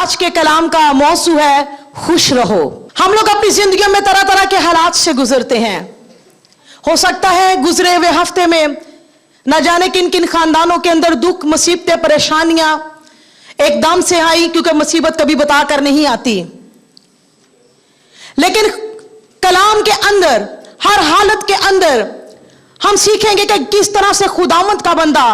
आज के कलाम का मौजू है खुश रहो। हम लोग अपनी जिंदगियों में तरह तरह के हालात से गुजरते हैं। हो सकता है गुजरे हुए हफ्ते में न जाने किन किन खानदानों के अंदर दुख, मुसीबतें, परेशानियां एकदम से आई, क्योंकि मुसीबत कभी बताकर नहीं आती। लेकिन कलाम के अंदर, हर हालत के अंदर हम सीखेंगे कि किस तरह से खुदावंद का बंदा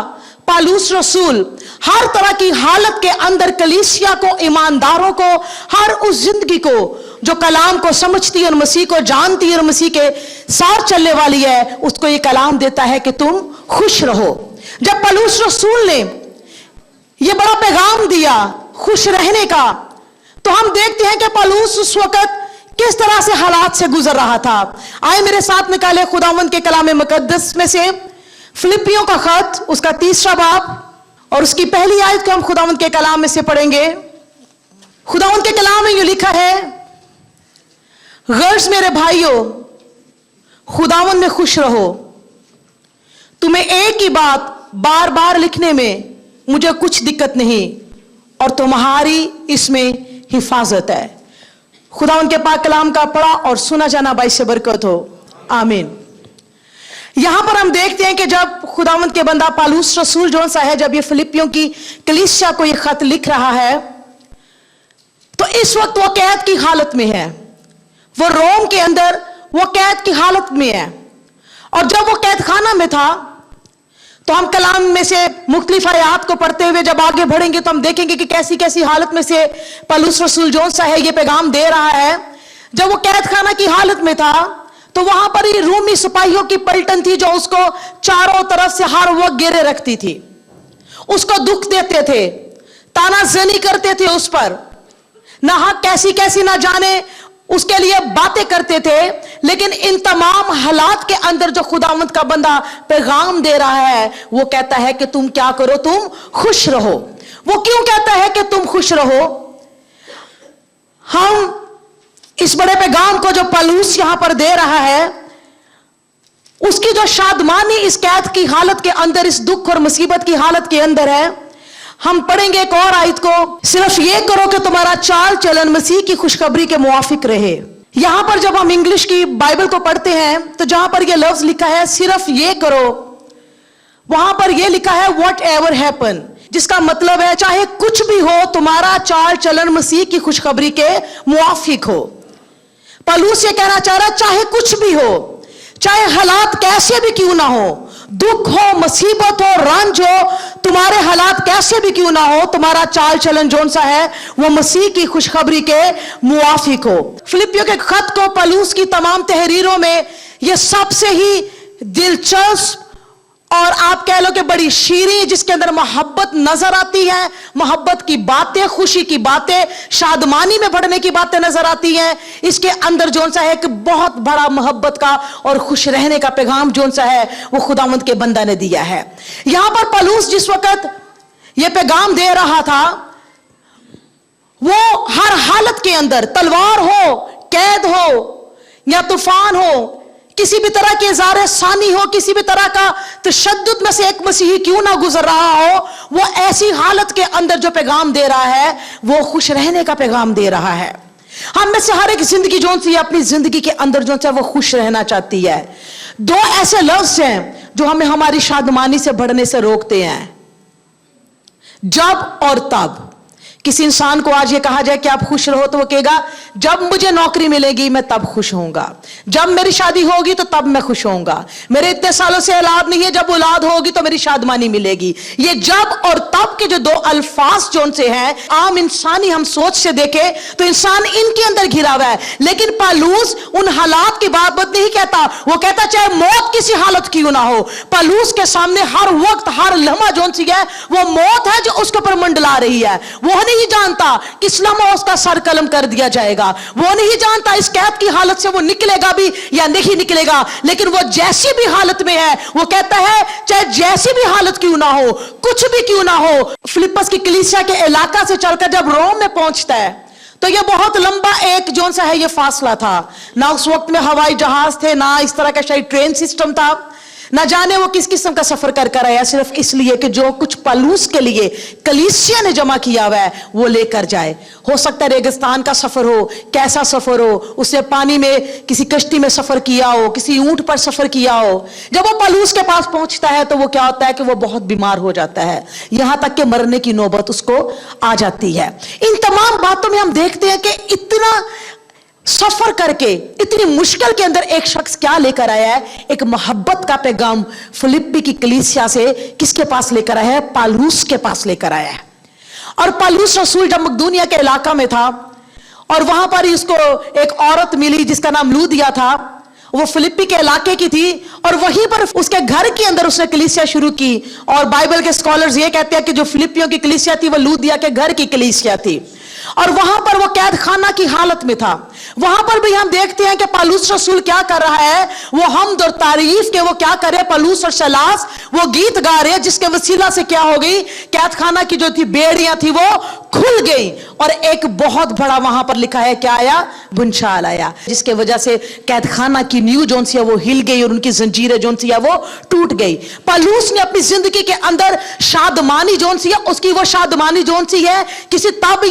पौलुस रसूल हर तरह की हालत के अंदर कलीसिया को, ईमानदारों को, हर उस जिंदगी को जो कलाम को समझती है और मसीह को जानती है और मसीह के साथ चलने वाली है, उसको ये कलाम देता है कि तुम खुश रहो। जब पौलुस रसूल ने ये बड़ा पैगाम दिया खुश रहने का, तो हम देखते हैं कि पौलुस उस वक्त किस तरह से हालात से गुजर रहा था। आए मेरे साथ निकाले खुदावंद के कलाम मुकद्दस में से फिलिपियों का खत, उसका 3 बाब और उसकी पहली आयत को हम खुदावंद के कलाम में से पढ़ेंगे। खुदावंद के कलाम में यूं लिखा है, गर्ज मेरे भाइयों, खुदावंद में खुश रहो। तुम्हें एक ही बात बार बार लिखने में मुझे कुछ दिक्कत नहीं और तुम्हारी इसमें हिफाजत है। खुदावंद के पाक कलाम का पढ़ा और सुना जाना बाइस से बरकत हो, आमीन। यहां पर हम देखते हैं कि जब खुदावंद के बंदा पौलुस रसूल जो सा है, जब ये फिलिपियों की कलीसिया को ये खत लिख रहा है, तो इस वक्त वो कैद की हालत में है। वो रोम के अंदर वो कैद की हालत में है। और जब वो कैद खाना में था, तो हम कलाम में से मुख्तलिफ आयात को पढ़ते हुए जब आगे बढ़ेंगे तो हम देखेंगे कि कैसी कैसी हालत में से पौलुस रसूल जो सा है ये पैगाम दे रहा है। जब वो कैद खाना की हालत में था, तो वहां पर ही रूमी सिपाहियों की पलटन थी जो उसको चारों तरफ से हर वक्त घेरे रखती थी, उसको दुख देते थे, तानाज़नी करते थे उस पर, ना हक कैसी कैसी ना जाने उसके लिए बातें करते थे। लेकिन इन तमाम हालात के अंदर जो खुदावंद का बंदा पैगाम दे रहा है, वो कहता है कि तुम क्या करो, तुम खुश रहो। वो क्यों कहता है कि तुम खुश रहो? हम इस बड़े पैगाम को जो पौलुस यहां पर दे रहा है, उसकी जो शादमानी इस कैद की हालत के अंदर, इस दुख और मुसीबत की हालत के अंदर है। हम पढ़ेंगे एक और आयत को, सिर्फ ये करो कि तुम्हारा चाल चलन मसीह की खुशखबरी के मुआफिक रहे। यहां पर जब हम इंग्लिश की बाइबल को पढ़ते हैं, तो जहां पर यह लफ्ज लिखा है सिर्फ ये करो, वहां पर यह लिखा है व्हाट एवर हैपन, जिसका मतलब है चाहे कुछ भी हो, तुम्हारा चाल चलन मसीह की खुशखबरी के मुआफिक हो। पौलुस ये कहना चाह रहा है, चाहे कुछ भी हो, चाहे हालात कैसे भी क्यों ना हो, दुख हो, मुसीबत हो, रंज हो, तुम्हारे हालात कैसे भी क्यों ना हो, तुम्हारा चाल चलन जोन सा है वो मसीह की खुशखबरी के मुआफिक हो। फिलिपियों के खत को पौलुस की तमाम तहरीरों में यह सबसे ही दिलचस्प और आप कह लो कि बड़ी शीरी, जिसके अंदर मोहब्बत नजर आती है, मोहब्बत की बातें, खुशी की बातें, शादमानी में बढ़ने की बातें नजर आती हैं। इसके अंदर जोन सा है कि बहुत बड़ा मोहब्बत का और खुश रहने का पैगाम जोन सा है वो खुदावंद के बंदा ने दिया है। यहां पर पौलुस जिस वक्त यह पैगाम दे रहा था, वो हर हालत के अंदर, तलवार हो, कैद हो या तूफान हो, किसी भी तरह के इज़ारे सानी हो, किसी भी तरह का तशद्दुद में से एक मसीही क्यों ना गुजर रहा हो, वो ऐसी हालत के अंदर जो पैगाम दे रहा है वो खुश रहने का पैगाम दे रहा है। हम में से हर एक जिंदगी जोन सी अपनी जिंदगी के अंदर जो है वो खुश रहना चाहती है। दो ऐसे लफ्ज हैं जो हमें हमारी शादमानी से बढ़ने से रोकते हैं, जब और तब। किसी इंसान को आज ये कहा जाए कि आप खुश रहो, तो वो कहेगा जब मुझे नौकरी मिलेगी मैं तब खुश होऊंगा, जब मेरी शादी होगी तो तब मैं खुश होऊंगा, मेरे इतने सालों से औलाद नहीं है, जब औलाद होगी तो मेरी शादमानी मिलेगी। ये जब और तब के जो दो अल्फाज जोन से हैं, आम इंसानी हम सोच से देखें तो इंसान इनके अंदर घिरा हुआ है। लेकिन पौलुस उन हालात की बात नहीं कहता, वो कहता चाहे मौत किसी हालत क्यों ना हो, पौलुस के सामने हर वक्त, हर लम्हा जोन सी है वो मौत है जो उसके ऊपर मंडला रही है। वो नहीं जानता किस लम्हा उसका सर कलम कर दिया जाएगा, वो नहीं जानता इस कैद की हालत से वो निकलेगा भी या नहीं निकलेगा। लेकिन वो जैसी भी हालत में है, वो कहता है चाहे जैसी भी हालत क्यों ना हो, कुछ भी क्यों ना हो। फिलिप्पस की कलीसिया के इलाका से चलकर जब रोम में पहुंचता है, तो यह बहुत लंबा एक जोन सा है ये फासला था। ना उस वक्त में हवाई जहाज थे, ना इस तरह का शायद ट्रेन सिस्टम था, نہ جانے وہ کس قسم کا سفر کر کر آیا, صرف اس لیے کہ جو کچھ پالوس کے لیے کلیسیا نے جمع کیا ہوا ہے وہ لے کر جائے. ہو سکتا ہے ریگستان کا سفر ہو, کیسا سفر ہو, اس نے پانی میں کسی کشتی میں سفر کیا ہو, کسی اونٹ پر سفر کیا ہو. جب وہ پالوس کے پاس پہنچتا ہے تو وہ کیا ہوتا ہے کہ وہ بہت بیمار ہو جاتا ہے, یہاں تک کہ مرنے کی نوبت اس کو آ جاتی ہے. ان تمام باتوں میں ہم دیکھتے ہیں کہ اتنا سفر کر کے, اتنی مشکل کے اندر ایک شخص کیا لے کر آیا ہے, ایک محبت کا پیغام فلپی کی کلیسیا سے کس کے پاس لے کر آیا ہے, پالوس کے پاس لے کر آیا ہے. اور پالوس رسول جب مقدونیہ کے علاقہ میں تھا اور وہاں پر اس کو ایک عورت ملی جس کا نام لودیا تھا, وہ فلپی کے علاقے کی تھی اور وہیں پر اس کے گھر کے اندر اس نے کلیسیا شروع کی. اور بائبل کے سکولرز یہ کہتے ہیں کہ جو فلپیوں کی کلیسیا تھی وہ لودیا کے گھر کی کلیسیا تھی, اور وہاں پر وہ قید خانہ کی حالت میں تھا. وہاں پر بھی ہم دیکھتے ہیں کہ پالوس رسول کیا کر رہا ہے, وہ حمد اور تعریف کے وہ کیا کرے, پالوس اور سیلاس وہ گیت گا رہے, جس کے وسیلہ سے کیا ہو گئی, قید خانہ کی جو تھی بیڑیاں تھی وہ کھل گئی اور ایک بہت بڑا وہاں پر لکھا ہے کیا آیا, بنشال آیا, جس کے وجہ سے قید خانہ کی نیو جون سی ہے وہ ہل گئی اور ان کی زنجیریں جون سی ہے وہ ٹوٹ گئی. پالوس نے اپنی زندگی کے اندر شادمانی جون سی ہے, اس کی وہ شادمانی جون سی ہے کسی تب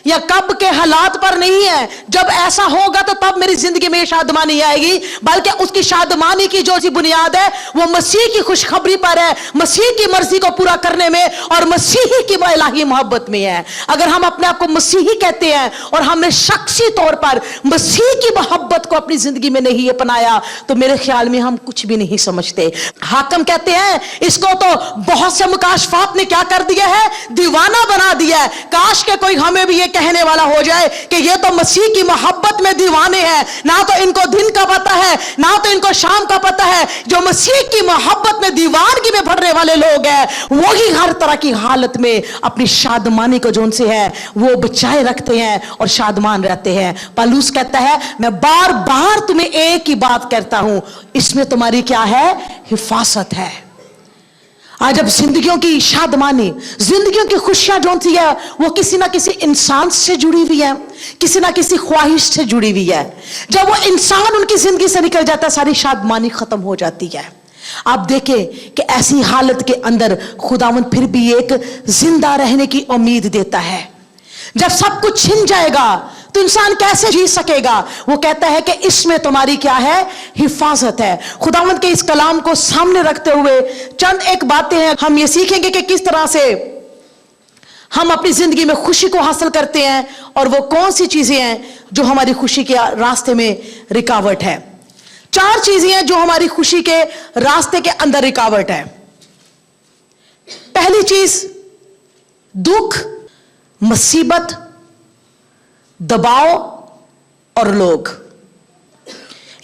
یا کب کے حالات پر نہیں ہے, جب ایسا ہوگا تو تب میری زندگی میں یہ شادمانی آئے گی, بلکہ اس کی شادمانی کی جو سی بنیاد ہے وہ مسیح کی خوشخبری پر ہے, مسیح کی مرضی کو پورا کرنے میں اور مسیحی کی الہی محبت میں ہے. اگر ہم اپنے آپ کو مسیحی کہتے ہیں اور ہم نے شخصی طور پر مسیح کی محبت کو اپنی زندگی میں نہیں اپنایا تو میرے خیال میں ہم کچھ بھی نہیں سمجھتے. حاکم کہتے ہیں اس کو تو بہت سے مکاشفات نے کیا کر دیا ہے, دیوانہ بنا دیا ہے. کاش کہ کوئی ہمیں بھی یہ کہنے والا ہو جائے کہ یہ تو مسیح کی محبت میں دیوانے ہیں, نہ تو ان کو دن کا پتہ ہے نہ تو ان کو شام کا پتہ ہے. جو مسیح کی محبت میں دیوانگی میں بھرنے والے لوگ ہیں وہی ہر طرح کی حالت میں اپنی شادمانی کو جون سے ہے وہ بچائے رکھتے ہیں اور شادمان رہتے ہیں. پالوس کہتا ہے میں بار بار تمہیں ایک ہی بات کہتا ہوں, اس میں تمہاری کیا ہے, حفاظت ہے. آج اب زندگیوں کی شادمانی, زندگیوں کی خوشیاں جون سی ہے وہ کسی نہ کسی انسان سے جڑی ہوئی ہے, کسی نہ کسی خواہش سے جڑی ہوئی ہے. جب وہ انسان ان کی زندگی سے نکل جاتا ہے ساری شادمانی ختم ہو جاتی ہے. آپ دیکھیں کہ ایسی حالت کے اندر خداوند پھر بھی ایک زندہ رہنے کی امید دیتا ہے. جب سب کچھ چھن جائے گا تو انسان کیسے جی سکے گا, وہ کہتا ہے کہ اس میں تمہاری کیا ہے, حفاظت ہے. خداوند کے اس کلام کو سامنے رکھتے ہوئے چند ایک باتیں ہیں, ہم یہ سیکھیں گے کہ کس طرح سے ہم اپنی زندگی میں خوشی کو حاصل کرتے ہیں اور وہ کون سی چیزیں ہیں جو ہماری خوشی کے راستے میں رکاوٹ ہے. 4 چیزیں ہیں جو ہماری خوشی کے راستے کے اندر رکاوٹ ہے. پہلی چیز دکھ, مصیبت, دباؤ اور لوگ.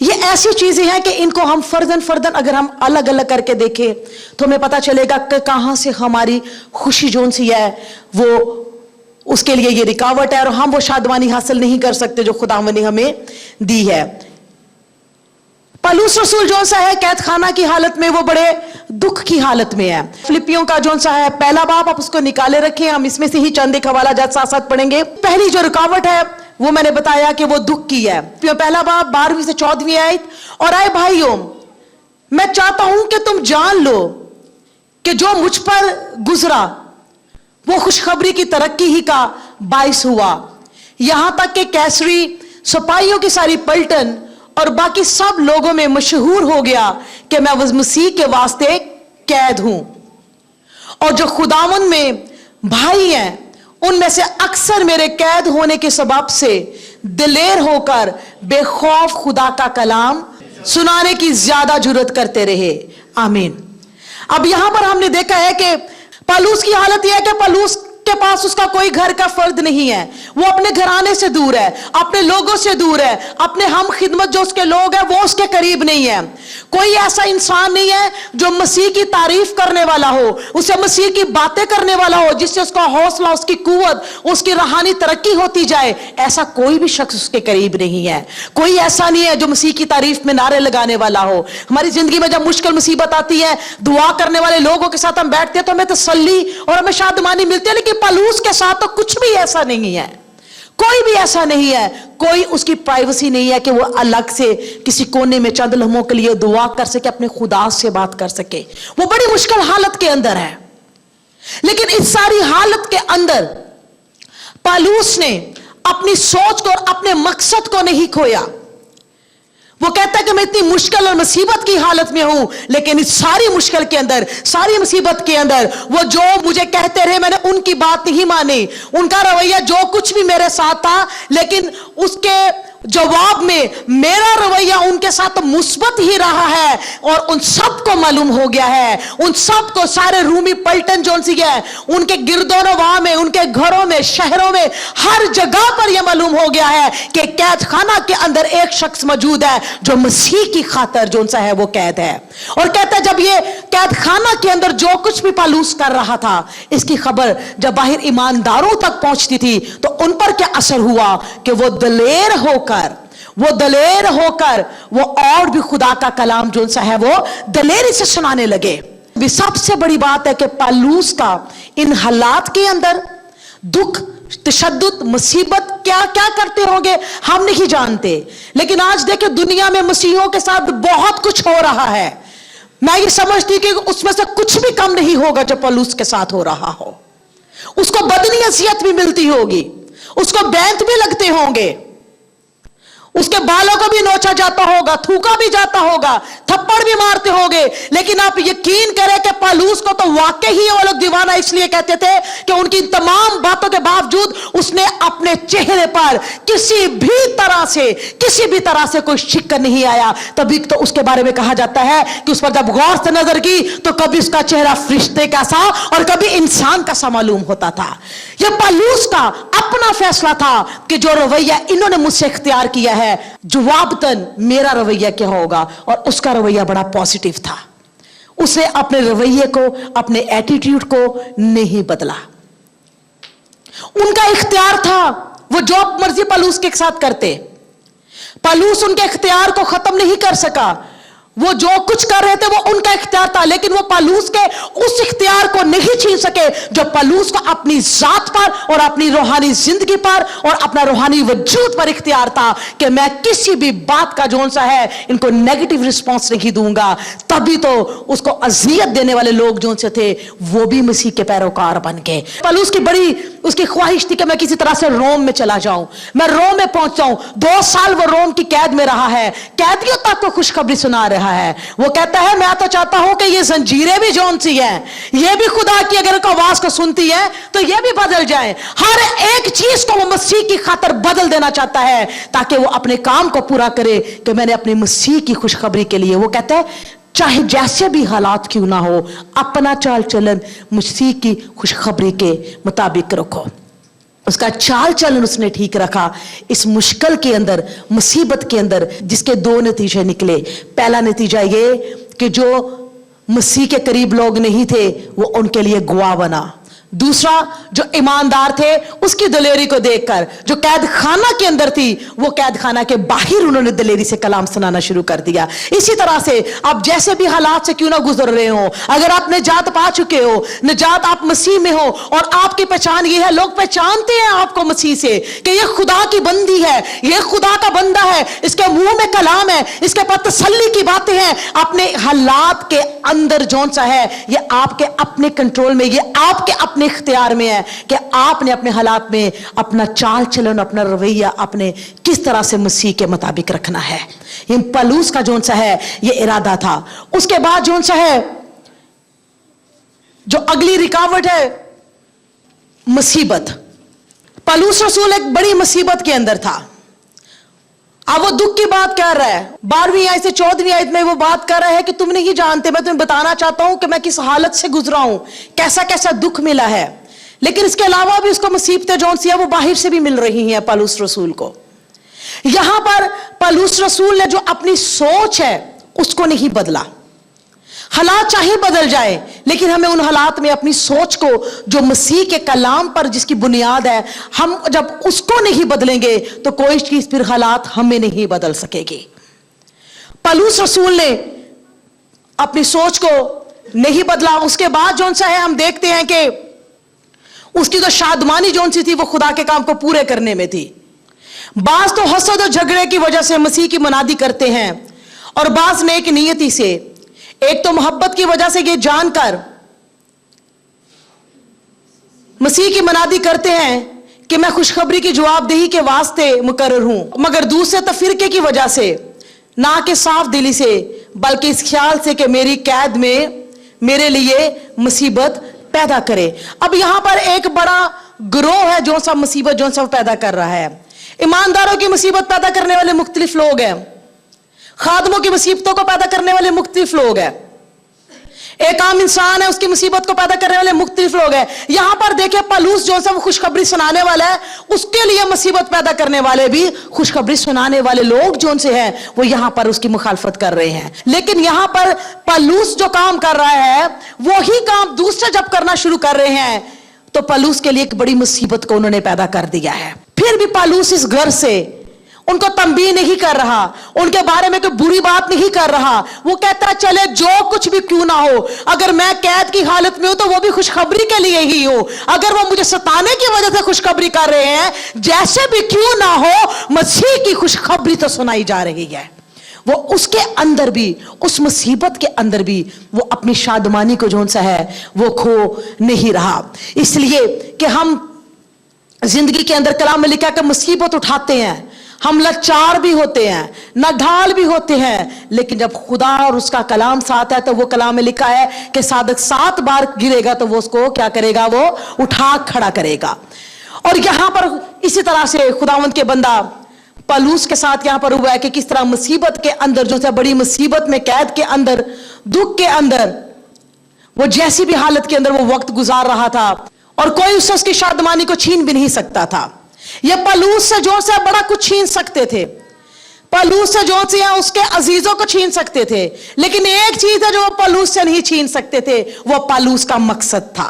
یہ ایسی چیزیں ہیں کہ ان کو ہم فردن اگر ہم الگ الگ کر کے دیکھیں تو ہمیں پتا چلے گا کہ کہاں سے ہماری خوشی جون سی ہے وہ اس کے لیے یہ رکاوٹ ہے اور ہم وہ شادمانی حاصل نہیں کر سکتے جو خداوند نے ہمیں دی ہے. پالوس رسول جون سا ہے قید خانہ کی حالت میں, وہ بڑے دکھ کی حالت میں ہے. فلپیوں کا جون سا ہے پہلا باب, آپ اس کو نکالے رکھیں, ہم اس میں سے ہی چند ایک حوالہ جات ساتھ ساتھ پڑھیں گے. پہلی جو رکاوٹ ہے وہ میں نے بتایا کہ وہ دکھ کی ہے. پہلا باب 12 سے 14 آیت, اور اے بھائیوں میں چاہتا ہوں کہ تم جان لو کہ جو مجھ پر گزرا وہ خوشخبری کی ترقی ہی کا باعث ہوا, یہاں تک کہ کیسری سپاہیوں کی ساری پلٹن اور باقی سب لوگوں میں مشہور ہو گیا کہ میں مسیح کے واسطے قید ہوں. اور جو خداوند میں بھائی ہیں ان میں سے اکثر میرے قید ہونے کے سبب سے دلیر ہو کر بے خوف خدا کا کلام سنانے کی زیادہ جرات کرتے رہے. آمین. اب یہاں پر ہم نے دیکھا ہے کہ پالوس کی حالت یہ ہے کہ پالوس کے پاس اس کا کوئی گھر کا فرد نہیں ہے, وہ اپنے گھرانے سے دور ہے, اپنے لوگوں سے دور ہے, اپنے ہم خدمت جو اس کے لوگ ہیں وہ اس کے قریب نہیں ہے. کوئی ایسا انسان نہیں ہے جو مسیح کی تعریف کرنے والا ہو, اسے مسیح کی باتیں کرنے والا ہو, جس سے اس کا حوصلہ, اس کی قوت, اس کی روحانی ترقی ہوتی جائے. ایسا کوئی بھی شخص اس کے قریب نہیں ہے. کوئی ایسا نہیں ہے جو مسیح کی تعریف میں نعرے لگانے والا ہو. ہماری زندگی میں جب مشکل مصیبت آتی ہے دعا کرنے والے لوگوں کے ساتھ ہم بیٹھتے ہیں تو ہمیں تسلی اور ہمیں شادمانی ملتی ہے, لیکن پالوس کے ساتھ تو کچھ بھی ایسا نہیں ہے. کوئی بھی ایسا نہیں ہے, کوئی اس کی پرائیویسی نہیں ہے کہ وہ الگ سے کسی کونے میں چند لمحوں کے لیے دعا کر سکے, اپنے خدا سے بات کر سکے. وہ بڑی مشکل حالت کے اندر ہے, لیکن اس ساری حالت کے اندر پالوس نے اپنی سوچ کو اور اپنے مقصد کو نہیں کھویا. وہ کہتا ہے کہ میں اتنی مشکل اور مصیبت کی حالت میں ہوں, لیکن اس ساری مشکل کے اندر, ساری مصیبت کے اندر, وہ جو مجھے کہتے رہے میں نے ان کی بات نہیں مانی, ان کا رویہ جو کچھ بھی میرے ساتھ تھا, لیکن اس کے جواب میں میرا رویہ ان کے ساتھ مثبت ہی رہا ہے. اور ان سب کو معلوم ہو گیا ہے, ان سب کو, سارے رومی پلٹن جو سی ہے, ان کے گرد و نواح میں, ان کے گھروں میں, شہروں میں, ہر جگہ پر یہ معلوم ہو گیا ہے کہ قید خانہ کے اندر ایک شخص موجود ہے جو مسیح کی خاطر جو سا ہے وہ قید ہے. اور کہتا ہے جب یہ قید خانہ کے اندر جو کچھ بھی پالوس کر رہا تھا, اس کی خبر جب باہر ایمانداروں تک پہنچتی تھی تو ان پر کیا اثر ہوا کہ وہ دلیر ہو کر وہ اور بھی خدا کا کلام جو سا ہے وہ دلیری سے سنانے لگے. بھی سب سے بڑی بات ہے کہ پالوس کا ان حالات کے اندر دکھ, تشدد, مصیبت کیا کیا کرتے ہوں گے ہم نہیں جانتے, لیکن آج دیکھیں دنیا میں مسیحیوں کے ساتھ بہت کچھ ہو رہا ہے. میں یہ سمجھتی کہ اس میں سے کچھ بھی کم نہیں ہوگا جو پالوس کے ساتھ ہو رہا ہو. اس کو بدنیت بھی ملتی ہوگی, اس کو بینت بھی لگتے ہوں گے, اس کے بالوں کو بھی نوچا جاتا ہوگا, تھوکا بھی جاتا ہوگا, تھپڑ بھی مارتے ہوگے, لیکن آپ یقین کریں کہ پالوس کو تو واقعی ہی وہ لوگ دیوانہ اس لیے کہتے تھے کہ ان کی تمام باتوں کے باوجود اس نے اپنے چہرے پر کسی بھی طرح سے کوئی شکر نہیں آیا. تبھی تو اس کے بارے میں کہا جاتا ہے کہ اس پر جب غور سے نظر کی تو کبھی اس کا چہرہ فرشتے کا سا اور کبھی انسان کا سا معلوم ہوتا تھا. یہ پالوس کا اپنا فیصلہ تھا کہ جو رویہ انہوں نے مجھ سے اختیار کیا ہے, جوابتاً میرا رویہ کیا ہوگا, اور اس کا رویہ بڑا پوزیٹیو تھا. اسے اپنے رویے کو, اپنے ایٹیٹیوڈ کو نہیں بدلا. ان کا اختیار تھا, وہ جو مرضی پالوس کے ساتھ کرتے, پالوس ان کے اختیار کو ختم نہیں کر سکا. وہ جو کچھ کر رہے تھے وہ ان کا اختیار تھا, لیکن وہ پالوس کے اس اختیار کو نہیں چھین سکے جو پالوس کو اپنی ذات پر اور اپنی روحانی زندگی پر اور اپنا روحانی وجود پر اختیار تھا کہ میں کسی بھی بات کا جون سا ہے ان کو نیگیٹو رسپانس نہیں دوں گا. تبھی تو اس کو اذیت دینے والے لوگ جون سے تھے وہ بھی مسیح کے پیروکار بن گئے. پالوس کی بڑی اس کی خواہش تھی کہ میں کسی طرح سے روم میں چلا جاؤں, میں روم میں پہنچ جاؤں. 2 سال وہ روم کی قید میں رہا ہے, قیدیوں تک کو خوشخبری سنا رہا ہے. وہ کہتا ہے میں تو چاہتا ہوں کہ یہ زنجیریں بھی جون سی ہیں, یہ بھی خدا کی اگر کو آواز کو سنتی ہے تو یہ بھی بدل جائیں. ہر ایک چیز کو وہ مسیح کی خاطر بدل دینا چاہتا ہے تاکہ وہ اپنے کام کو پورا کرے کہ میں نے اپنے مسیح کی خوشخبری کے لیے, وہ کہتا ہے چاہے جیسے بھی حالات کیوں نہ ہو, اپنا چال چلن مسیح کی خوشخبری کے مطابق رکھو. اس کا چال چلن اس نے ٹھیک رکھا اس مشکل کے اندر, مصیبت کے اندر, جس کے 2 نتیجے نکلے. پہلا نتیجہ یہ کہ جو مسیح کے قریب لوگ نہیں تھے وہ ان کے لیے گواہ بنا. دوسرا, جو ایماندار تھے اس کی دلیری کو دیکھ کر, جو قید خانہ کے اندر تھی وہ قید خانہ کے باہر انہوں نے دلیری سے کلام سنانا شروع کر دیا. اسی طرح سے آپ جیسے بھی حالات سے کیوں نہ گزر رہے ہوں, اگر آپ نجات پا چکے ہو, نجات آپ مسیح میں ہو اور آپ کی پہچان یہ ہے, لوگ پہچانتے ہیں آپ کو مسیح سے کہ یہ خدا کی بندی ہے, یہ خدا کا بندہ ہے, اس کے منہ میں کلام ہے, اس کے پاس تسلی کی باتیں ہیں. اپنے حالات کے اندر جون سا ہے یہ آپ کے اپنے کنٹرول میں, یہ آپ کے اپنے اختیار میں ہے کہ آپ نے اپنے حالات میں اپنا چال چلن, اپنا رویہ اپنے کس طرح سے مسیح کے مطابق رکھنا ہے. یہ پالوس کا جون سا ہے یہ ارادہ تھا. اس کے بعد جون سا ہے جو اگلی رکاوٹ ہے مصیبت. پالوس رسول ایک بڑی مصیبت کے اندر تھا. اب وہ دکھ کی بات کر رہا ہے, 12ویں آیت سے 14ویں آیت میں وہ بات کر رہا ہے کہ تم نہیں جانتے, میں تمہیں بتانا چاہتا ہوں کہ میں کس حالت سے گزرا ہوں, کیسا کیسا دکھ ملا ہے. لیکن اس کے علاوہ بھی اس کو مصیبتیں جون سی ہے وہ باہر سے بھی مل رہی ہیں پالوس رسول کو. یہاں پر پالوس رسول نے جو اپنی سوچ ہے اس کو نہیں بدلا. حالات چاہے بدل جائے لیکن ہمیں ان حالات میں اپنی سوچ کو جو مسیح کے کلام پر جس کی بنیاد ہے, ہم جب اس کو نہیں بدلیں گے تو کوئی چیز پھر حالات ہمیں نہیں بدل سکے گی. پالوس رسول نے اپنی سوچ کو نہیں بدلا. اس کے بعد جون سا ہے ہم دیکھتے ہیں کہ उसकी जो शादमानी जो सी थी वो खुदा के काम को पूरे करने में थी। बाज तो हसद और झगड़े की वजह से मसीह की मनादी करते हैं, और बाज नेक नियति से। एक तो मोहब्बत की वजह से ये जानकर मसीह की मनादी करते हैं कि मैं खुशखबरी की जवाबदेही के वास्ते मुकर्रर हूं, मगर दूसरे तफरीके की वजह से, ना कि साफ दिली से, बल्कि इस ख्याल से कि मेरी कैद में मेरे लिए मुसीबत पैदा करे। अब यहां पर एक बड़ा ग्रोह है जो सा मुसीबत जो सा पैदा कर रहा है। ईमानदारों की मुसीबत पैदा करने वाले मुख्तलिफ लोग हैं, खादमों की मुसीबतों को पैदा करने वाले मुख्तलिफ लोग हैं, एक आम इंसान है उसकी मुसीबत को पैदा करने वाले मुख्तलिफ लोग हैं। यहां पर देखिए पलूस जो सा वो खुशखबरी सुनाने वाला है, उसके लिए मुसीबत पैदा करने वाले भी खुशखबरी सुनाने वाले लोग जो उनसे हैं वो यहां पर उसकी मुखालफत कर रहे हैं। लेकिन यहां पर पलूस जो काम कर रहा है वो ही काम दूसरे जब करना शुरू कर रहे हैं तो पलूस के लिए एक बड़ी मुसीबत को उन्होंने पैदा कर दिया है। फिर भी पलूस इस घर से उनको तंबीह नहीं कर रहा, उनके बारे में कोई बुरी बात नहीं कर रहा। वो कहता है चले जो कुछ भी क्यों ना हो, अगर मैं कैद की हालत में हूं तो वो भी खुशखबरी के लिए ही हो। अगर वो मुझे सताने की वजह से खुशखबरी कर रहे हैं, जैसे भी क्यों ना हो, मसीह की खुशखबरी तो सुनाई जा रही है। वो उसके अंदर भी, उस मुसीबत के अंदर भी वो अपनी शादमानी को जो सा है वो खो नहीं रहा। इसलिए कि हम जिंदगी के अंदर कलाम में लिखा कि मुसीबत उठाते हैं, हम लाचार भी होते हैं, नढाल भी होते हैं, लेकिन जब खुदा और उसका कलाम साथ है तो वो कलाम में लिखा है कि सादक 7 बार गिरेगा तो वो उसको क्या करेगा, वो उठा खड़ा करेगा। और यहां पर इसी तरह से खुदावंद के बंदा पलूस के साथ यहां पर हुआ है कि किस तरह मुसीबत के अंदर जो सा बड़ी मुसीबत में, कैद के अंदर, दुख के अंदर, वो जैसी भी हालत के अंदर वो वक्त गुजार रहा था और कोई उससे उसकी शादमानी को छीन भी नहीं सकता था। ये पलूस से जो से बड़ा कुछ छीन सकते थे, पलूस से जो से उसके अजीजों को छीन सकते थे, लेकिन एक चीज है जो पलूस से नहीं छीन सकते थे, वो पलूस का मकसद था।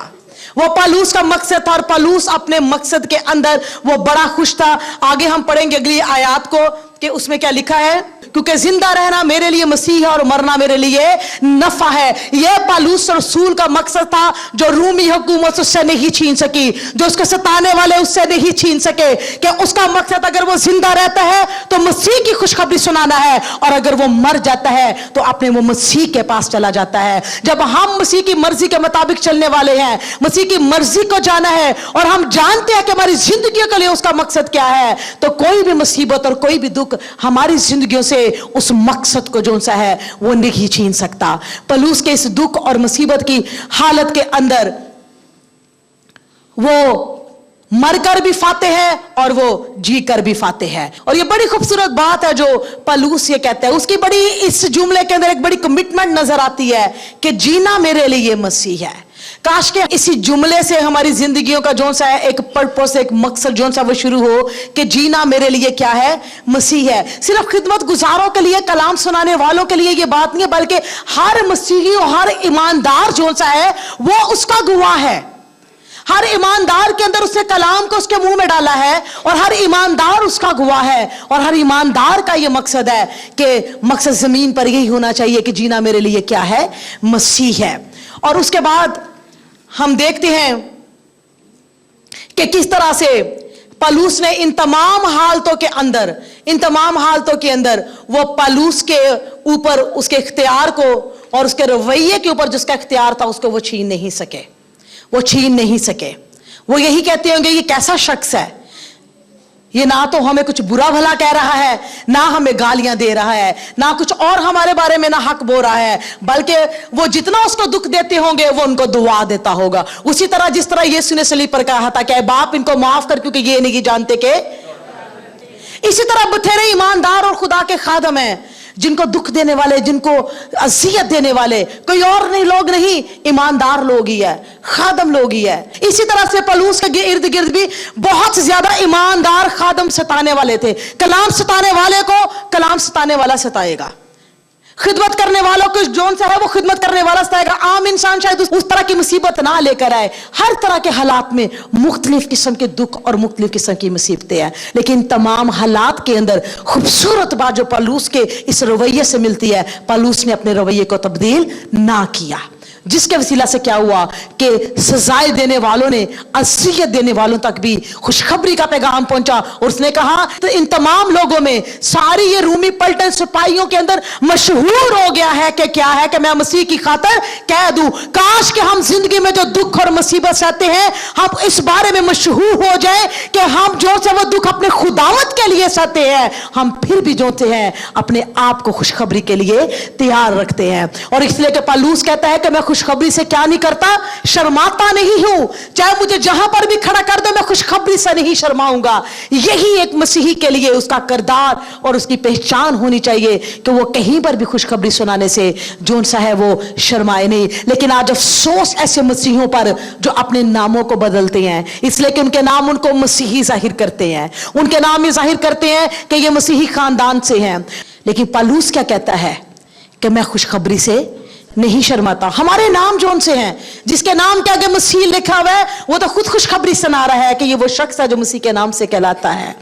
वो पलूस का मकसद था और पलूस अपने मकसद के अंदर वो बड़ा खुश था। आगे हम पढ़ेंगे अगली आयत को कि उसमें क्या लिखा है, क्योंकि जिंदा रहना मेरे लिए मसीह है और मरना मेरे लिए नफा है। यह पलूस रसूल का मकसद था जो रूमी हुकूमत उससे नहीं छीन सकी, जो उसके सताने वाले उससे नहीं छीन सके, कि उसका मकसद अगर वो जिंदा रहता है तो मसीह की खुशखबरी सुनाना है, और अगर वो मर जाता है तो अपने वो मसीह के पास चला जाता है। जब हम मसीह की मर्जी के मुताबिक चलने वाले हैं, मसीह की मर्जी को जाना है और हम जानते हैं कि हमारी जिंदगी के लिए उसका मकसद क्या है, तो कोई भी मुसीबत और कोई भी दुख हमारी जिंदगियों से उस मकसद को जो सा है वो नहीं छीन सकता। पलूस के इस दुख और मुसीबत की हालत के अंदर वो मरकर भी फाते हैं और वो जी कर भी फाते हैं। और ये बड़ी खूबसूरत बात है जो पलूस ये कहता है, उसकी बड़ी इस जुमले के अंदर एक बड़ी कमिटमेंट नजर आती है कि जीना मेरे लिए मसीह है। काश के इसी जुमले से हमारी जिंदगियों का जो सा है एक पर्पस, एक मकसद जो सा वो शुरू हो कि जीना मेरे लिए क्या है, मसीह है। सिर्फ खिदमत गुजारों के लिए, कलाम सुनाने वालों के लिए ये बात नहीं है, बल्कि हर मसीही और हर ईमानदार जो सा है वो उसका गवाह है। हर ईमानदार के अंदर उसने कलाम को उसके मुंह में डाला है और हर ईमानदार उसका गवाह है। और हर ईमानदार का यह मकसद है कि मकसद जमीन पर यही होना चाहिए कि जीना मेरे लिए क्या है, मसीह है। और उसके बाद हम देखते हैं कि किस तरह से पलूस ने इन तमाम हालतों के अंदर वो पलूस के ऊपर उसके इख्तियार को और उसके रवैये के ऊपर जिसका इख्तियार था उसको वो छीन नहीं सके। वो यही कहते होंगे ये कैसा शख्स है, ये ना तो हमें कुछ बुरा भला कह रहा है, ना हमें गालियां दे रहा है, ना कुछ और हमारे बारे में ना हक बोल रहा है, बल्कि वो जितना उसको दुख देते होंगे वो उनको दुआ देता होगा। उसी तरह जिस तरह यीशु ने सलीब पर कहा था कि बाप इनको माफ कर क्योंकि ये नहीं जानते के। इसी तरह बथेरे ईमानदार और खुदा के खादम हैं जिनको दुख देने वाले, जिनको अजियत देने वाले कोई और नहीं, लोग नहीं, ईमानदार लोग ही है, खादम लोग ही है। इसी तरह से पलूस के इर्द गिर्द भी बहुत ज्यादा ईमानदार खादम सताने वाले थे। कलाम सताने वाले को कलाम सताने वाला सताएगा, खिदमत करने वालों को जोन सा है वो खिदमत करने वाला सताएगा। आम इंसान शायद उस तरह की मुसीबत ना लेकर आए। हर तरह के हालात में मुख्तलिफ किस्म के दुख और मुख्तलिफ किस्म की मुसीबतें हैं, लेकिन तमाम हालात के अंदर खूबसूरत बात जो पलूस के इस रवैये से मिलती है, पलूस ने अपने रवैये को तब्दील ना किया। जिसके वसीला से क्या हुआ कि सजाएं देने वालों ने असलियत देने वालों तक भी खुशखबरी का पैगाम पहुंचा। और उसने कहा तो इन तमाम लोगों में सारी ये रूमी पलटन सिपाहियों के अंदर मशहूर हो गया है कि क्या है कि मैं मसीह की खातिर कह दूं, काश कि हम जिंदगी में जो दुख और मुसीबत सहते हैं हम इस बारे में मशहूर हो जाए कि हम जो से वो दुख अपने खुदावत के लिए सहते हैं, हम फिर भी जो हैं अपने आप को खुशखबरी के लिए तैयार रखते हैं। और इसलिए कि पौलुस कहता है कि मैं खुशखबरी से क्या नहीं करता, शर्माता नहीं हूं, चाहे मुझे जहां पर भी खड़ा कर दो मैं खुशखबरी से नहीं शर्माऊंगा। यही एक मसीही के लिए उसका किरदार और उसकी पहचान होनी चाहिए कि वो कहीं पर भी खुशखबरी सुनाने से जोन सा है वो शर्माए नहीं। लेकिन आज अफसोस ऐसे मसीहों पर जो अपने नामों को बदलते हैं, इसलिए कि उनके नाम उनको मसीही जाहिर करते हैं, उनके नाम ये जाहिर करते हैं कि ये मसीही खानदान से हैं। लेकिन पौलुस क्या कहता है कि मैं खुशखबरी से नहीं शर्माता। हमारे नाम जो उनसे हैं, जिसके नाम के आगे मसीह लिखा हुआ है, वो तो खुद खुशखबरी सुना रहा है कि ये वो शख्स है जो मसीह के नाम से कहलाता है।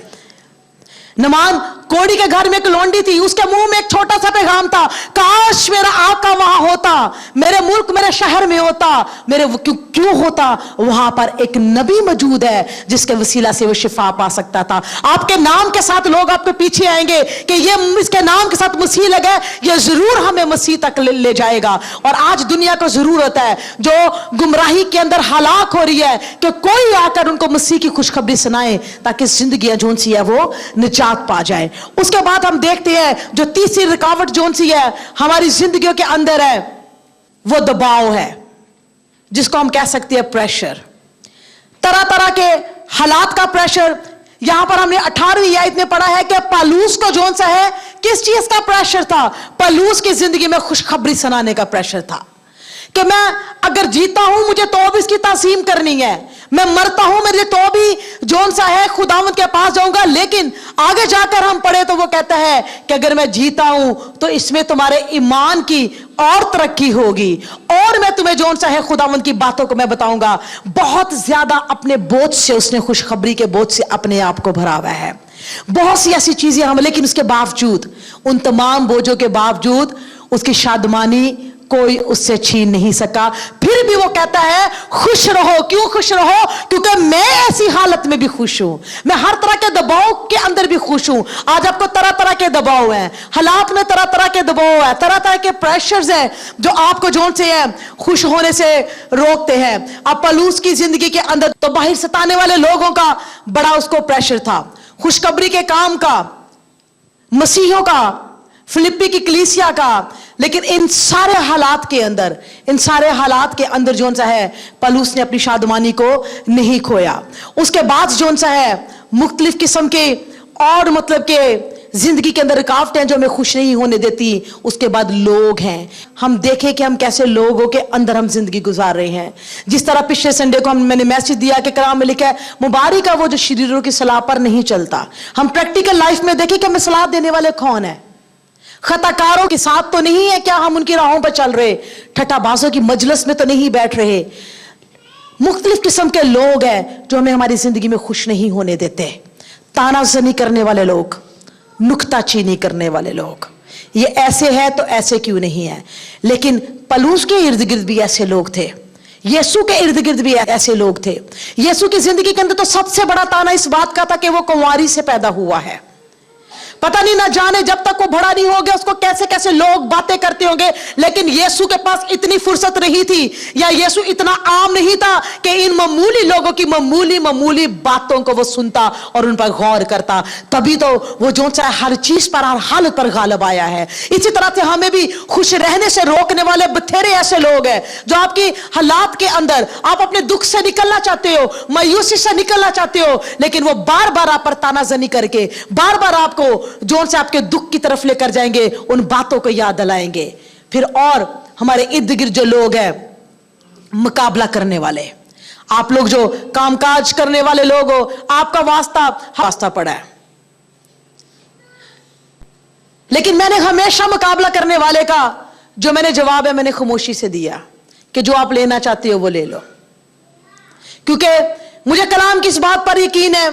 नमान कोड़ी के घर में एक लौंडी थी, उसके मुंह में एक छोटा सा पैगाम था, काश मेरा आका वहां होता, मेरे मुल्क मेरे शहर में होता, मेरे क्यों होता, वहां पर एक नबी मौजूद है जिसके वसीला से वो शिफा पा सकता था। आपके नाम के साथ लोग आपके पीछे आएंगे कि ये इसके नाम के साथ मसीह लगा, ये जरूर हमें मसीह तक ले जाएगा। और आज दुनिया को जरूरत है जो गुमराही के अंदर हलाक हो रही है कि कोई आकर उनको मसीह की खुशखबरी सुनाए ताकि जिंदगी जोन सी है वो निजात पा जाए। उसके बाद हम देखते हैं जो तीसरी रुकावट जोन सी है हमारी जिंदगियों के अंदर है, वो दबाव है, जिसको हम कह सकते हैं प्रेशर, तरह तरह के हालात का प्रेशर। यहां पर हमने 18वीं आयत में पढ़ा है कि पौलुस को जोन सा है किस चीज का प्रेशर था, पौलुस की जिंदगी में खुशखबरी सुनाने का प्रेशर था कि मैं अगर जीता हूं मुझे तो भी इसकी तासीम करनी है, मैं मरता हूं मेरे तो भी जोन सा है खुदावंद के पास जाऊंगा। लेकिन आगे जाकर हम पढ़े तो वो कहता है कि अगर मैं जीता हूं तो इसमें तुम्हारे ईमान की और तरक्की होगी और मैं तुम्हें जोन सा है खुदावंद की बातों को मैं बताऊंगा। बहुत ज्यादा अपने बोझ से उसने खुशखबरी के बोझ से अपने आप को भरा हुआ है, बहुत सी ऐसी चीजें हम, लेकिन उसके बावजूद, उन तमाम बोझों के बावजूद उसकी शादमानी कोई उससे छीन नहीं सका। फिर भी वो कहता है खुश रहो। क्यों खुश रहो? क्योंकि मैं ऐसी हालत में भी खुश हूं, मैं हर तरह के दबाव के अंदर भी खुश हूं। आज आपको तरह तरह के दबाव हैं, हालात में तरह तरह के दबाव है, तरह तरह के प्रेशर्स हैं जो आपको जोन से है खुश होने से रोकते हैं। अब पौलुस की जिंदगी के अंदर तो बाहर सताने वाले लोगों का बड़ा उसको प्रेशर था, खुशखबरी के काम का, मसीहों का, फिलिप्पी की कलीसिया का। लेकिन इन सारे हालात के अंदर, इन सारे हालात के अंदर जोन सा है पौलुस ने अपनी शादमानी को नहीं खोया। उसके बाद जोन सा है मुख्तलिफ किस्म के और मतलब के जिंदगी के अंदर रुकावटें जो हमें खुश नहीं होने देती। उसके बाद लोग हैं, हम देखें कि हम कैसे लोगों के अंदर हम जिंदगी गुजार रहे हैं। जिस तरह पिछले संडे को मैंने मैसेज दिया कि कलाम में लिखा है मुबारक है वो जो शरीरों की सलाह पर नहीं चलता। हम प्रैक्टिकल लाइफ में देखें कि हमें सलाह देने वाले कौन है, खताकारों के साथ तो नहीं है क्या हम उनकी राहों पर चल रहे, ठट्ठाबाजों की मजलिस में तो नहीं बैठ रहे। मुख्तलिफ किस्म के लोग हैं जो हमें हमारी जिंदगी में खुश नहीं होने देते। तानाजनी करने वाले लोग, नुक्ताचीनी करने वाले लोग, ये ऐसे है तो ऐसे क्यों नहीं है। लेकिन पौलुस के इर्द गिर्द भी ऐसे लोग थे, यीशु के इर्द गिर्द भी ऐसे लोग थे। यीशु की जिंदगी के अंदर तो सबसे बड़ा ताना इस बात का था कि वो कुंवारी से पैदा हुआ है। पता नहीं ना जाने जब तक वो बड़ा नहीं हो गया उसको कैसे कैसे लोग बातें करते होंगे। लेकिन यीशु के पास इतनी फुर्सत नहीं थी या यीशु इतना आम नहीं था कि इन मामूली लोगों की मामूली बातों को वो सुनता और उन पर गौर करता। तभी तो वो जो चाहे हर चीज पर, हर हालत पर गालिब आया है। इसी तरह से हमें भी खुश रहने से रोकने वाले बथेरे ऐसे लोग हैं जो आपकी हालात के अंदर आप अपने दुख से निकलना चाहते हो, मायूसी से निकलना चाहते हो, लेकिन वो बार बार आप पर तानाजनी करके बार बार आपको जोर से आपके दुख की तरफ लेकर जाएंगे, उन बातों को याद दिलाएंगे। फिर और हमारे इर्द गिर्द जो लोग हैं मुकाबला करने वाले, आप लोग जो कामकाज करने वाले लोग हो, आपका वास्ता पड़ा है। लेकिन मैंने हमेशा मुकाबला करने वाले का जो मैंने जवाब है मैंने खामोशी से दिया कि जो आप लेना चाहते हो वो ले लो, क्योंकि मुझे कलाम की इस बात पर यकीन है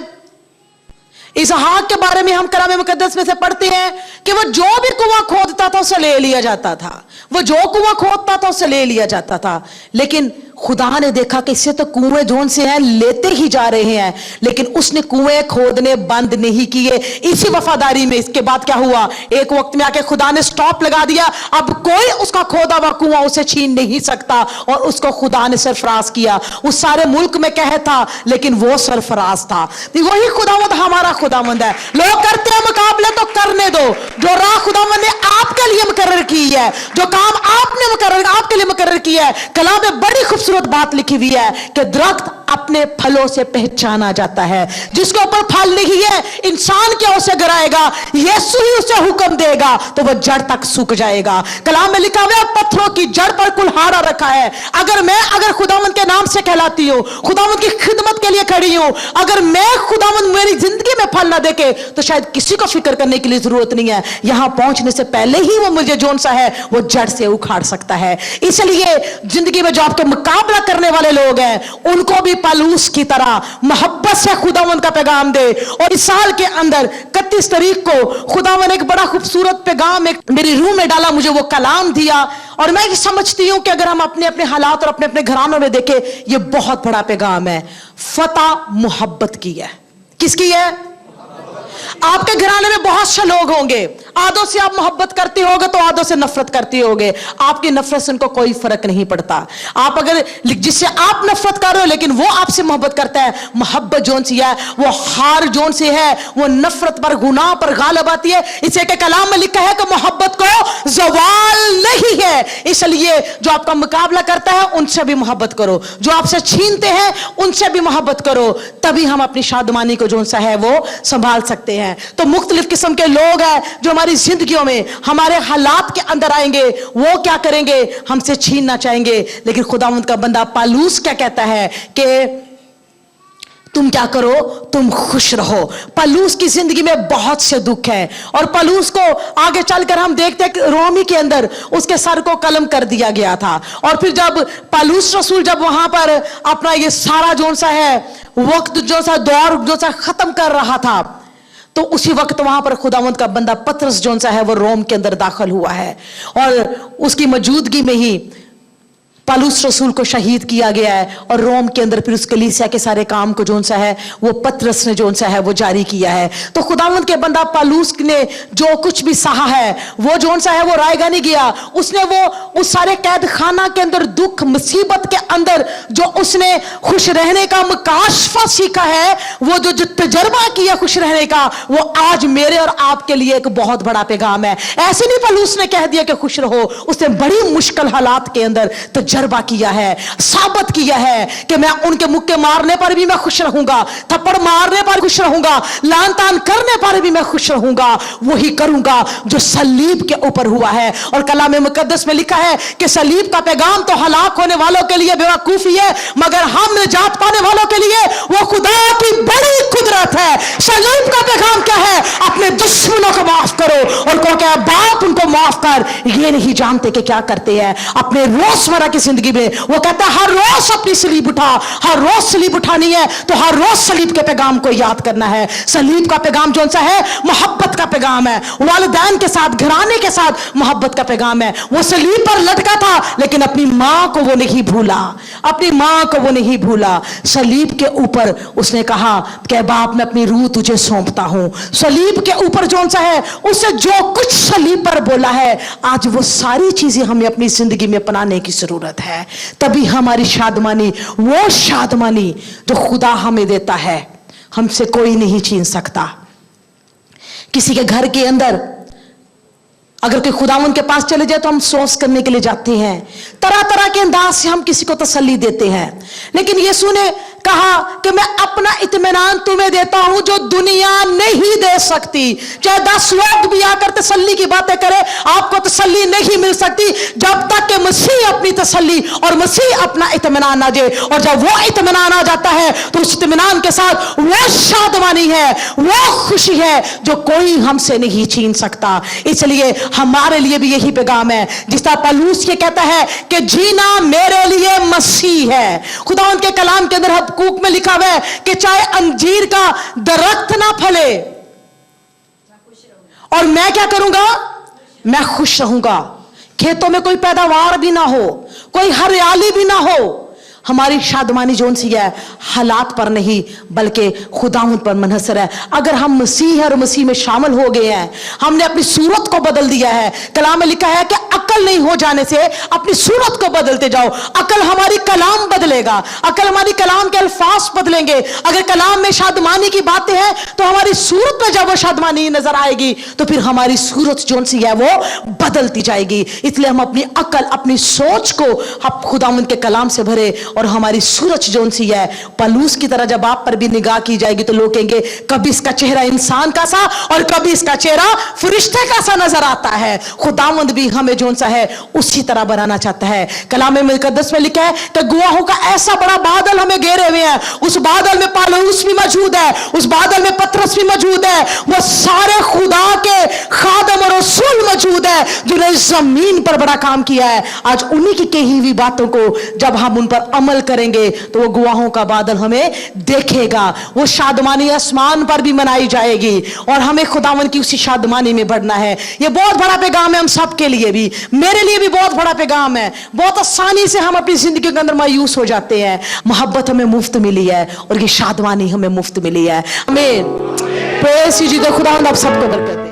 इसहाक के बारे में हम कलाम मुकद्दस में से पढ़ते हैं कि वो जो भी कुआं खोदता था उसे ले लिया जाता था, वो जो कुआं खोदता था उसे ले लिया जाता था। लेकिन खुदा ने देखा कि इससे तो कुएं जोन से हैं लेते ही जा रहे हैं, लेकिन उसने कुएं खोदने बंद नहीं किए। इसी वफादारी में इसके बाद क्या हुआ, एक वक्त में आके खुदा ने स्टॉप लगा दिया। अब कोई उसका खोदा हुआ कुआं उसे छीन नहीं सकता, और उसको खुदा ने सरफराज किया। उस सारे मुल्क में कह था, लेकिन वो सरफराज था। वही खुदावंद हमारा खुदावंद है। लोग करते हैं मुकाबले तो करने दो। जो राह खुदावंद ने आपके लिए मुकर्रर की है, जो काम आपने आपके लिए मुकर्रर किया है, कलाम में बड़ी खूबसूरत बात लिखी हुई है कि दरख्त अपने फलों से पहचाना जाता है। जिसके ऊपर फल नहीं है, इंसान क्या उसे गिराएगा, यीशु ही उसे हुक्म देगा तो वह जड़ तक सूख जाएगा। कलाम में लिखा हुआ है, पत्थरों की जड़ पर कुल्हाड़ा रखा है। अगर खुदावंद के नाम से कहलाती हूं, खुदावंद की खिदमत के लिए खड़ी हूं, अगर मैं खुदावंद मेरी जिंदगी में फल ना देके तो शायद किसी को फिक्र करने के लिए जरूरत नहीं है। यहां पहुंचने से पहले ही वो मुझे जोन सा है वो जड़ से उखाड़ सकता है। इसलिए जिंदगी में जो आपके मुकाबला करने वाले लोग हैं, उनको भी पलूस की तरह मोहब्बत से खुदावंद का पैगाम दे। और इस साल के अंदर 31 तारीख को खुदावंद एक बड़ा खूबसूरत पैगाम एक मेरी रूह में डाला, मुझे वो कलाम दिया। और मैं ये समझती हूं कि अगर हम अपने अपने हालात और अपने अपने घरानों में देखें, ये बहुत बड़ा पैगाम है। फतह मोहब्बत की है। किसकी है? आपके घराने में बहुत से लोग होंगे, आधों से आप मोहब्बत करते होगे तो आधों से नफरत करते होगे। आपकी नफरत से उनको कोई फर्क नहीं पड़ता। आप अगर जिससे आप नफरत कर रहे हो लेकिन वो आपसे मोहब्बत करता है, मोहब्बत जोन सी है वो हार जोन से है, वो नफरत पर गुनाह पर गालिब आती है। इसे के कलाम में लिखा है कि मोहब्बत को जवाल नहीं है। इसलिए जो आपका मुकाबला करता है उनसे भी मोहब्बत करो, जो आपसे छीनते हैं उनसे भी मोहब्बत करो, तभी हम अपनी शादमानी को जोन सा है वो संभाल सकते हैं। तो मुख्तलिफ किस्म के लोग हैं जो हमारी जिंदगियों में हमारे हालात के अंदर आएंगे। वो क्या करेंगे? हमसे छीनना चाहेंगे। लेकिन खुदावंद का बंदा पालूस क्या कहता है कि तुम क्या करो, तुम खुश रहो। पलूस की जिंदगी में बहुत से दुख है, और पलूस को आगे चलकर हम देखते हैं कि रोमी के अंदर उसके सर को कलम कर दिया गया था। और फिर जब पलूस रसूल जब वहां पर अपना ये सारा जोन सा है वक्त जो सा दौर जो सा खत्म कर रहा था, तो उसी वक्त वहां पर खुदावंद का बंदा पतरस जोन सा है वो रोम के अंदर दाखिल हुआ है। और उसकी मौजूदगी में ही पालूस रसूल को शहीद किया गया है। और रोम के अंदर फिर उस कलीसिया के सारे काम को जोन सा है वो पतरस ने जोन सा है वो जारी किया है। तो खुदावंद के बंदा पालूस ने जो कुछ भी सहा है वो जोन सा है वो रायगा नहीं गया। उसने वो उस सारे कैद खाना के अंदर दुख मुसीबत के अंदर जो उसने खुश रहने का मुकाशफा सीखा है, वो जो तजर्बा किया खुश रहने का, वो आज मेरे और आपके लिए एक बहुत बड़ा पैगाम है। ऐसे नहीं पालूस ने कह दिया कि खुश रहो, उसने बड़ी मुश्किल हालात के अंदर तजर्बा किया है, साबित किया है कि मैं उनके मुक्के मारने पर भी मैं खुश रहूंगा, थप्पड़ मारने पर खुश रहूंगा, लान तान करने पर भी मैं खुश रहूंगा। वही करूंगा जो सलीब के ऊपर हुआ है। और कलाम मुकद्दस में लिखा है कि सलीब का पैगाम तो हलाक होने वालों के लिए बेवकूफी है, मगर हम निजात पाने वालों के लिए वो खुदा की बड़ी कुदरत है। सलीब का पैगाम क्या है? अपने दुश्मनों को माफ करो, और को क्या बाप उनको माफ कर, ये नहीं जानते कि क्या करते हैं। अपने रोजमर्रा की जिंदगी में वो कहता है हर रोज अपनी सलीब उठा, हर रोज सलीब उठानी है तो हर रोज सलीब के पैगाम को याद करना है। सलीब का पैगाम जो सा है मोहब्बत का पैगाम है, वालिदैन के साथ घराने के साथ मोहब्बत का पैगाम है। वो सलीब पर लटका था लेकिन अपनी मां को वो नहीं भूला, अपनी मां को वो नहीं भूला। सलीब के ऊपर उसने कहा कि बाप मैं अपनी रूह तुझे सौंपता हूं। सलीब के ऊपर जो सा है उससे जो कुछ सलीब पर बोला है, आज वो सारी चीजें हमें अपनी जिंदगी में अपनाने की जरूरत है। तभी हमारी शादमानी, वो शादमानी जो खुदा हमें देता है, हमसे कोई नहीं छीन सकता। किसी के घर के अंदर अगर कोई खुदावंद के पास चले जाए तो हम अफसोस करने के लिए जाते हैं, तरह तरह के अंदाज से हम किसी को तसल्ली देते हैं। लेकिन यीशु ने कहा कि मैं अपना इत्मीनान तुम्हें देता हूं जो दुनिया नहीं दे सकती। चाहे 10 लोग भी आकर तसल्ली की बातें करें, आपको तसल्ली नहीं मिल सकती जब तक कि मसीह अपनी तसल्ली और मसीह अपना इत्मीनान ना दे। और जब वो इत्मीनान आ जाता है तो उस इत्मीनान के साथ वो शादमानी है, वो खुशी है जो कोई हमसे नहीं छीन सकता। इसलिए हमारे लिए भी यही पैगाम है, जिस तरह पलूस ये कहता है कि जीना मेरे लिए मसीह है। खुदावंद के कलाम के अंदर हबक्कूक में लिखा हुआ है कि चाहे अंजीर का दरख्त ना फले और मैं क्या करूंगा, मैं खुश रहूंगा। खेतों में कोई पैदावार भी ना हो, कोई हरियाली भी ना हो, हमारी शादमानी जोन सी है हालात पर नहीं बल्कि खुदावंद पर मुनहसर है। अगर हम मसीह और मसीह में शामिल हो गए हैं, हमने अपनी सूरत को बदल दिया है। कलाम में लिखा है कि अकल नहीं हो जाने से अपनी सूरत को बदलते जाओ। अकल हमारी कलाम बदलेगा, अकल हमारी कलाम के अल्फाज बदलेंगे। अगर कलाम में शादमानी की बातें हैं तो हमारी सूरत में जब वो शादमानी नजर आएगी तो फिर हमारी सूरत जोन सी है वो बदलती जाएगी। इसलिए हम अपनी अकल, अपनी सोच को हम खुदावंद के कलाम से भरे और हमारी सूरज जोन सी है पलूस की तरह जब आप पर भी निगाह की जाएगी तो लोग कहेंगे कभी इसका चेहरा इंसान का सा और कभी इसका चेहरा फरिश्ते का सा नजर आता है। खुदावंद भी हमें जोन सा है उसी तरह बनाना चाहता है। कलाम मुकद्दस में लिखा है कि गवाहों का ऐसा बड़ा बादल हमें घेरे हुए हैं, उस बादल में पौलुस भी मौजूद है, उस बादल में पतरस भी मौजूद है, वो सारे खुदा के खादम और रसूल मौजूद है जिन्होंने जमीन पर बड़ा काम किया है। आज उन्हीं की कही हुई बातों को जब हम उन पर अमल करेंगे तो वो गवाहों का बादल हमें देखेगा। वो शादमानी आसमान पर भी मनाई जाएगी और हमें खुदावंद की उसी शादमानी में बढ़ना है। ये बहुत बड़ा पैगाम है हम सब के लिए भी, मेरे लिए भी बहुत बड़ा पैगाम है। बहुत आसानी से हम अपनी जिंदगी के अंदर मायूस हो जाते हैं। मोहब्बत हमें मुफ्त मिली है और ये शादमानी हमें मुफ्त मिली है। आमीन। प्रेज़ यू जी, खुदावंद आप सबको बरकत दे।